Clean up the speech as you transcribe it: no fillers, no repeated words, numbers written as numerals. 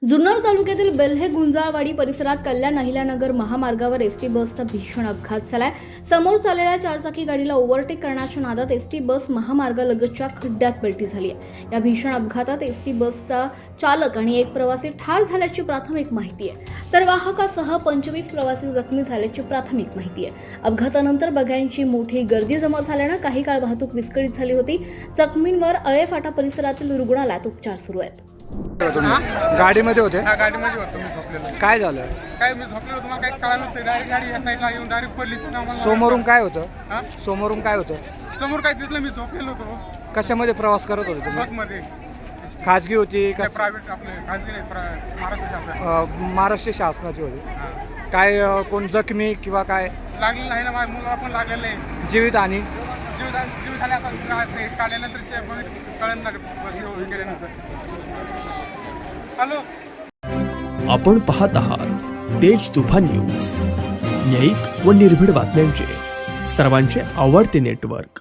जुन्नर तालुक्यातील बेल्हे गुंजाळवाडी परिसरात कल्याण अहिल्यानगर महामार्गावर एसटी बसचा भीषण अपघात झालाय। समोर चाललेल्या चारचाकी गाडीला ओव्हरटेक करण्याच्या नादात एसटी बस महामार्गालगतच्या खड्ड्यात पलटी झाली आहे। या भीषण अपघातात एसटी बसचा चालक आणि एक प्रवासी ठार झाल्याची प्राथमिक माहिती आहे, तर वाहकासह 25 प्रवासी जखमी झाल्याची प्राथमिक माहिती आहे। अपघातानंतर बघ्यांची मोठी गर्दी जमा झाल्यानं काही काळ वाहतूक विस्कळीत झाली होती। जखमींवर अळेफाटा परिसरातील रुग्णालयात उपचार सुरू आहेत। गाडीमध्ये होते? हा, गाडीमध्ये होतो मी झोपलेलो। काय झालं? काय मी झोपलेलो, तुम्हाला काही कळालं नव्हतं। डायरेक्ट गाडी या साईडला येऊन डायरेक्ट पडली तिथं आम्हाला। समोरून काय होतं? हा? समोरून काय होतं? समोर काय दिसलं, मी झोपलेलो होतो कशामध्ये प्रवास करत होते तुम्ही? बसमध्ये। खाजगी होती का? प्रायव्हेट, आपले खाजगी नाही, महाराष्ट्र शासन। महाराष्ट्र शासनाची होती? हा. काय कोण जखमी किंवा काय लागलेलं आहे ना, माझ्या मुलाला पण लागलेलं आहे। जीवित आणि जीव झाले आता काढल्यानंतर कळण केल्यानंतर। हॅलो, आपण पाहत आहात तेज तुफान न्यूज, न्यायिक व निर्भीड बातम्यांचे सर्वांचे आवडते नेटवर्क।